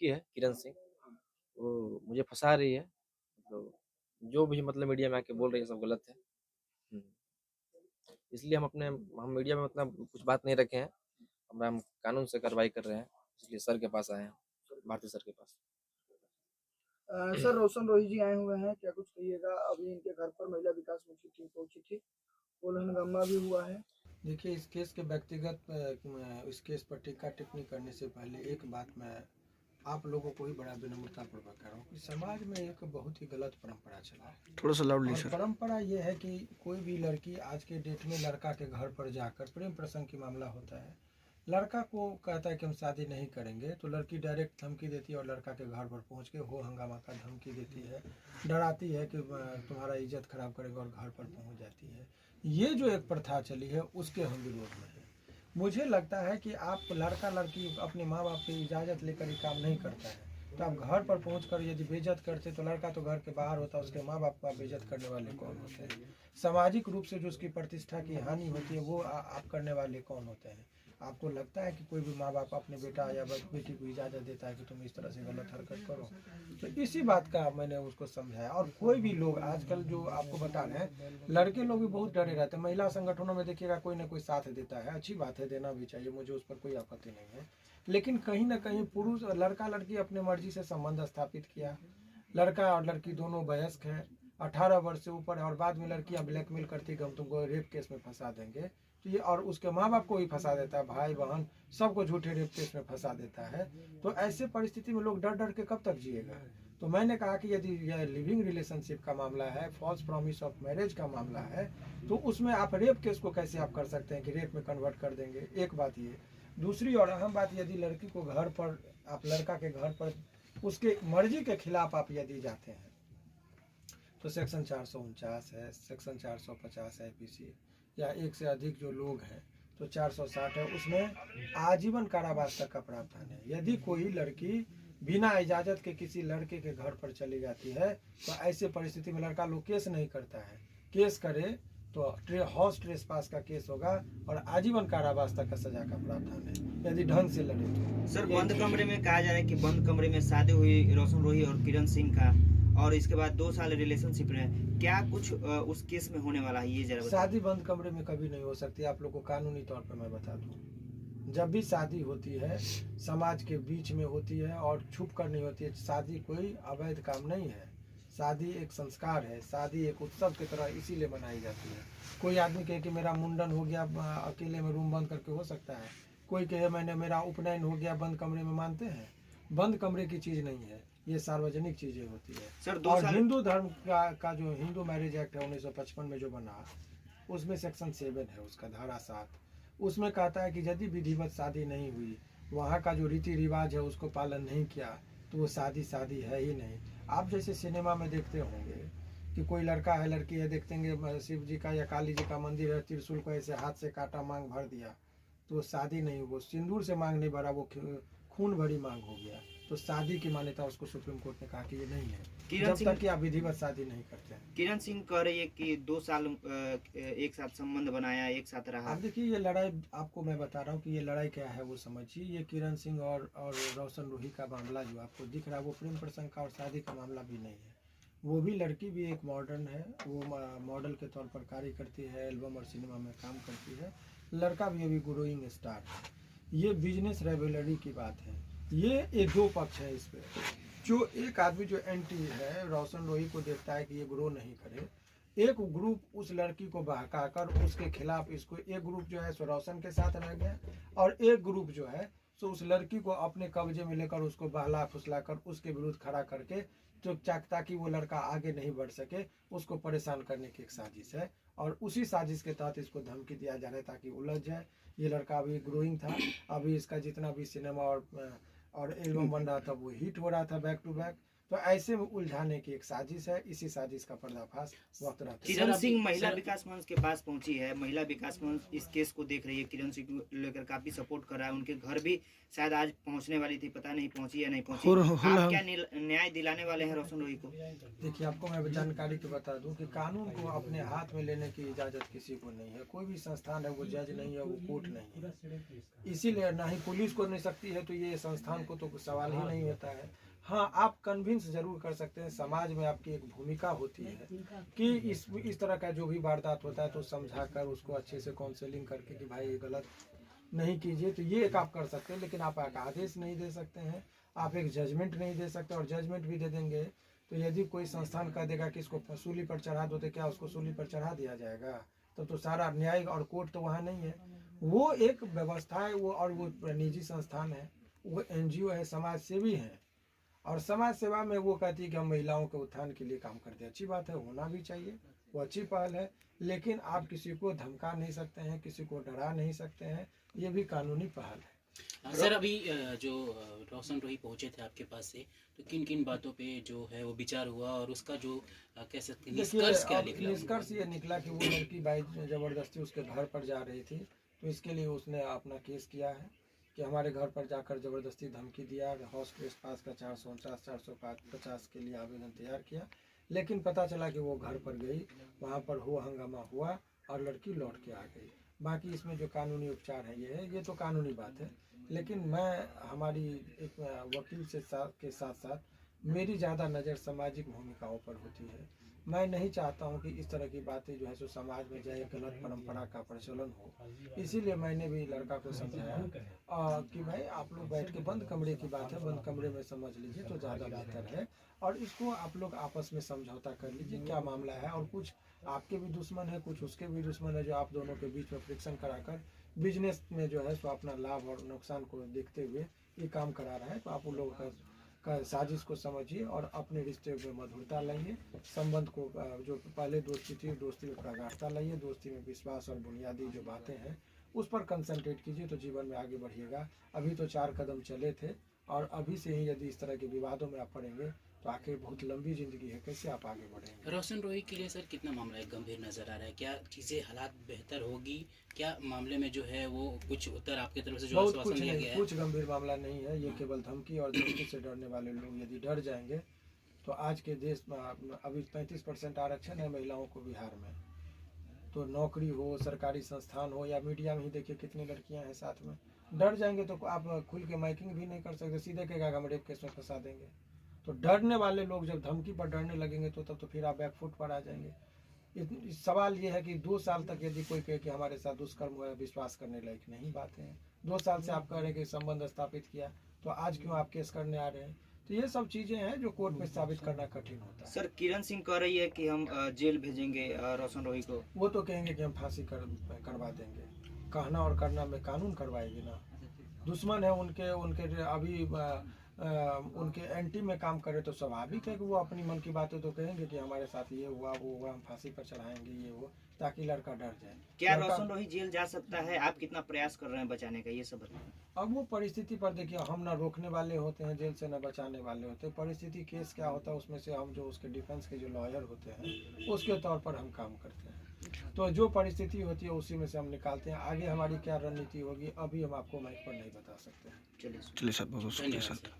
लड़की है किरण सिंह, वो मुझे फँसा रही है। तो जो भी मतलब मीडिया में आके बोल रही है सब गलत है। हुँ। इसलिए हम मीडिया में मतलब कुछ बात नहीं रखे हैं। हम कानून से कार्रवाई कर रहे हैं, इसलिए सर के पास आए हैं, भारती सर के पास। सर रोशन रोही जी आए हुए हैं, क्या कुछ कहिएगा? अभी इनके घर पर महिला विकास मुखी टीम पहुंची थी, हुलड़बामा भी हुआ है। देखिए, इस केस के व्यक्तिगत इस केस पर टीका टिप्पणी करने से पहले एक बात मैं आप लोगों को ही बड़ा विनम्रतापूर्वक कह रहा हूँ कि समाज में एक बहुत ही गलत परंपरा चला है। थोड़ा सा लाउडली और सर। परंपरा ये है कि कोई भी लड़की आज के डेट में लड़का के घर पर जाकर प्रेम प्रसंग की मामला होता है, लड़का को कहता है कि हम शादी नहीं करेंगे, तो लड़की डायरेक्ट धमकी देती है और लड़का के घर पर पहुंच के हो हंगामा का धमकी देती है, डराती है कि तुम्हारा इज्जत खराब करेगा और घर पर पहुंच जाती है। ये जो एक प्रथा चली है उसके हम विरोध में हैं। मुझे लगता है कि आप लड़का लड़की अपने माँ बाप की इजाज़त लेकर ये काम नहीं करता है, तो आप घर पर पहुंचकर यदि बेइज्जत करते तो लड़का तो घर के बाहर होता, उसके माँ बाप का बेइज्जत करने वाले कौन होते हैं? सामाजिक रूप से जो उसकी प्रतिष्ठा की हानि होती है वो आप करने वाले कौन होते हैं? आपको लगता है कि कोई भी माँ बाप अपने बेटा या बेटी को इजाज़त देता है कि तुम इस तरह से गलत हरकत करो? तो इसी बात का मैंने उसको समझाया। और कोई भी लोग आजकल जो आपको बता रहे हैं, लड़के लोग भी बहुत डरे रहते हैं। महिला संगठनों में देखिएगा कोई ना कोई साथ देता है, अच्छी बात है, देना भी चाहिए, मुझे उस पर कोई आपत्ति नहीं है। लेकिन कहीं ना कहीं पुरुष लड़का लड़की अपने मर्जी से संबंध स्थापित किया, लड़का और लड़की दोनों वयस्क हैं, 18 वर्ष से ऊपर है, और बाद में लड़कियां ब्लैकमेल करती है कि हम तुमको रेप केस में फंसा देंगे, तो ये और उसके माँ बाप को भी फंसा देता है, भाई बहन सबको झूठे रेप केस में फंसा देता है। तो ऐसे परिस्थिति में लोग डर डर के कब तक जिएगा? तो मैंने कहा कि यदि यह लिविंग रिलेशनशिप का मामला है, फॉल्स प्रॉमिस ऑफ मैरिज का मामला है, तो उसमें आप रेप केस को कैसे आप कर सकते हैं कि रेप में कन्वर्ट कर देंगे? एक बात ये। दूसरी और अहम बात, यदि लड़की को घर पर आप लड़का के घर पर उसके मर्जी के खिलाफ आप यदि जाते हैं तो सेक्शन 449 है, सेक्शन 450 है आईपीसी, या एक से अधिक जो लोग हैं तो 460 है, उसमें आजीवन कारावास तक का प्रावधान है। यदि कोई लड़की बिना इजाज़त के किसी लड़के के घर पर चली जाती है तो ऐसे परिस्थिति में लड़का लोग केस नहीं करता है, केस करे तो हाउस ट्रेसपास का केस होगा और आजीवन कारावास तक का सजा का प्रावधान है यदि ढंग से लड़े तो। सर बंद कमरे में कहा जा रहा है कि बंद कमरे में शादी हुई रोशन रोही और किरण सिंह का, और इसके बाद 2 साल रिलेशनशिप रहे, क्या कुछ उस केस में होने वाला है ये जरा बताइए। शादी बंद कमरे में कभी नहीं हो सकती, आप लोग को कानूनी तौर पर मैं बता दूं। जब भी शादी होती है समाज के बीच में होती है और छुप कर नहीं होती है। शादी कोई अवैध काम नहीं है, शादी एक संस्कार है, शादी एक उत्सव की तरह इसीलिए मनाई जाती है। कोई आदमी कहे कि मेरा मुंडन हो गया अकेले में रूम बंद करके, हो सकता है। कोई कहे मेरा उपनयन हो गया बंद कमरे में, मानते हैं? बंद कमरे की चीज़ नहीं है, ये सार्वजनिक चीज़ें होती है। सर और हिंदू धर्म का जो हिंदू मैरिज एक्ट है 1955 में जो बना, उसमें सेक्शन 7 है, उसका धारा 7, उसमें कहता है कि यदि विधिवत शादी नहीं हुई, वहाँ का जो रीति रिवाज है उसको पालन नहीं किया, तो वो शादी है ही नहीं। आप जैसे सिनेमा में देखते होंगे कि कोई लड़का है लड़की है, देखते शिव जी का या काली जी का मंदिर है, त्रिशूल को ऐसे हाथ से काटा, मांग भर दिया, तो वो शादी नहीं, वो सिंदूर से मांग नहीं भरा, वो खून भरी मांग हो गया। तो शादी की मान्यता उसको सुप्रीम कोर्ट ने कहा कि ये नहीं है जब तक कि आप विधिवत शादी नहीं करते हैं। किरण सिंह कह रही है कि 2 साल एक साथ संबंध बनाया, एक साथ रहा। अब देखिए, ये लड़ाई आपको मैं बता रहा हूँ कि ये लड़ाई क्या है वो समझिए। ये किरण सिंह और रोशन रोही का मामला जो आपको दिख रहा है वो प्रेम प्रसंग का और शादी का मामला भी नहीं है। वो भी लड़की भी एक मॉडर्न है, वो मॉडल के तौर पर कार्य करती है, एल्बम और सिनेमा में काम करती है। लड़का भी अभी ग्रोइंग स्टार है। ये बिजनेस रेवलरी की बात है। ये 2 पक्ष है इस पे। जो एक आदमी जो एंटी है, रोशन रोही को देखता है कि ये ग्रो नहीं करे, एक ग्रुप उस लड़की को बहकाकर उसके खिलाफ, इसको एक ग्रुप जो है सो रोशन के साथ रह गया, और एक ग्रुप जो है सो उस लड़की को अपने कब्जे में लेकर उसको बहला फुसला कर उसके विरुद्ध खड़ा करके चुपचाप, ताकि वो लड़का आगे नहीं बढ़ सके, उसको परेशान करने की एक साजिश है। और उसी साजिश के तहत इसको धमकी दिया जा रहा है ताकि उलझ जाए। ये लड़का अभी ग्रोइंग था, अभी इसका जितना भी सिनेमा और एल्बम बन रहा था वो हिट हो रहा था बैक टू बैक। तो ऐसे में उलझाने की एक साजिश है। इसी साजिश का पर्दाफाश वक्त रहता है। किरण सिंह महिला विकास मंच के पास पहुंची है। महिला विकास मंच इस केस को देख रही है, किरण सिंह को लेकर काफी सपोर्ट कर रहा है। उनके घर भी शायद आज पहुंचने वाली थी, पता नहीं पहुंची या नहीं पहुंची। आप क्या न्याय दिलाने वाले हैं रोशन रोही को? देखिए, आपको मैं जानकारी के बता दूं कि कानून को अपने हाथ में लेने की इजाज़त किसी को नहीं है। कोई भी संस्थान है, वो जज नहीं है, वो कोर्ट नहीं है, इसीलिए ना ही पुलिस को नहीं सकती है, तो ये संस्थान को तो सवाल ही नहीं होता है। हाँ, आप कन्विंस जरूर कर सकते हैं, समाज में आपकी एक भूमिका होती है कि इस तरह का जो भी वारदात होता है तो समझाकर उसको अच्छे से काउंसलिंग करके कि भाई ये गलत नहीं कीजिए, तो ये एक आप कर सकते हैं। लेकिन आप एक आदेश नहीं दे सकते हैं, आप एक जजमेंट नहीं दे सकते, और जजमेंट भी दे देंगे तो यदि कोई संस्थान कह देगा कि इसको सूली पर चढ़ा दो, तो क्या उसको सूली पर चढ़ा दिया जाएगा? तो सारा न्याय और कोर्ट तो वहाँ नहीं है। वो एक व्यवस्था है, वो और वो निजी संस्थान है, वो NGO है, समाज सेवी है, और समाज सेवा में वो कहती है कि हम महिलाओं के उत्थान के लिए काम करते हैं। अच्छी बात है, होना भी चाहिए, वो अच्छी पहल है। लेकिन आप किसी को धमका नहीं सकते हैं, किसी को डरा नहीं सकते हैं, ये भी कानूनी पहल है। सर, अभी जो रोशन रोही पहुंचे थे आपके पास से, तो किन किन बातों पे जो है वो विचार हुआ, और उसका जो कह सकते हैं निष्कर्ष क्या निकला? निष्कर्ष ये निकला कि वो लड़की बाई जबरदस्ती उसके घर पर जा रही थी, तो इसके लिए उसने अपना केस किया है कि हमारे घर पर जाकर जबरदस्ती धमकी दिया। हाउस ट्रेसपास का 449 450 के लिए आवेदन तैयार किया, लेकिन पता चला कि वो घर पर गई, वहाँ पर हो हंगामा हुआ और लड़की लौट के आ गई। बाकी इसमें जो कानूनी उपचार है ये तो कानूनी बात है। लेकिन मैं हमारी एक वकील के साथ साथ मेरी ज़्यादा नज़र सामाजिक भूमिकाओं पर होती है। मैं नहीं चाहता हूं कि इस तरह की बातें जो है सो समाज में जाए, गलत परंपरा का प्रचलन हो। इसीलिए मैंने भी लड़का को समझाया कि भाई आप लोग बैठ के, बंद कमरे की बात है, बंद कमरे में समझ लीजिए तो ज़्यादा बेहतर है, और इसको आप लोग आपस में समझौता कर लीजिए क्या मामला है। और कुछ आपके भी दुश्मन है, कुछ उसके भी दुश्मन है, जो आप दोनों के बीच में फ्रिक्शन कराकर बिजनेस में जो है सो अपना लाभ और नुकसान को देखते हुए ये काम करा रहा है। तो आप उन लोगों का साजिश को समझिए और अपने रिश्ते में मधुरता लाइए, संबंध को जो पहले दोस्ती थी दोस्ती में प्रगाढ़ता लाइए, दोस्ती में विश्वास और बुनियादी जो बातें हैं उस पर कंसंट्रेट कीजिए, तो जीवन में आगे बढ़िएगा। अभी तो 4 कदम चले थे, और अभी से ही यदि इस तरह के विवादों में आप पड़ेंगे तो आखिर बहुत लंबी जिंदगी है, कैसे आप आगे बढ़ेंगे? रोशन रोही के लिए सर कितना मामला है गंभीर नजर आ रहा है? क्या चीजें हालात बेहतर होगी? क्या मामले में जो है वो कुछ उत्तर आपकी तरफ से जो आश्वासन दिया गया है? कुछ गंभीर मामला नहीं है, ये केवल धमकी और धमकी से डरने वाले लोग यदि डर जाएंगे तो आज के देश में अभी 35% आरक्षण है महिलाओं को बिहार में, तो नौकरी हो, सरकारी संस्थान हो या मीडिया में ही देखिए कितनी लड़कियां हैं साथ में। डर जाएंगे तो आप खुल के माइकिंग भी नहीं कर सकते, सीधे कहेगा हम रेप केस में फंसा देंगे। तो डरने वाले लोग जब धमकी पर डरने लगेंगे तो तब तो फिर आप बैकफुट पर आ जाएंगे। सवाल ये है कि 2 साल तक यदि कोई कहे कि हमारे साथ दुष्कर्म हुआ, विश्वास करने लायक नहीं बातें हैं। 2 साल से आप कह रहे हैं कि संबंध स्थापित किया, तो आज क्यों आप केस करने आ रहे हैं? तो ये सब चीजें हैं जो कोर्ट में साबित करना कठिन होता है। सर, किरण सिंह कह रही है कि हम जेल भेजेंगे रोशन रोही को। वो तो कहेंगे कि हम फांसी करवा देंगे। कहना और करना में कानून करवाएगी ना। दुश्मन है उनके अभी उनके एंटी में काम करे तो स्वाभाविक है कि वो अपनी मन की बातें तो कहेंगे कि हमारे साथ ये हुआ वो हुआ, हम फांसी पर चढ़ाएंगे ये वो, ताकि लड़का डर जाए। क्या रोशन रोही जेल जा सकता है? आप कितना प्रयास कर रहे हैं बचाने का, ये सब बताएं। अब वो परिस्थिति पर देखिए, हम ना रोकने वाले होते हैं जेल से, ना बचाने वाले होते हैं। परिस्थिति केस क्या होता है उसमें से हम जो उसके डिफेंस के जो लॉयर होते हैं उसके तौर पर हम काम करते हैं। तो जो परिस्थिति होती है उसी में से हम निकालते हैं। आगे हमारी क्या रणनीति होगी अभी हम आपको माइक पर नहीं बता सकते। चलिए सर, बहुत धन्यवाद सर।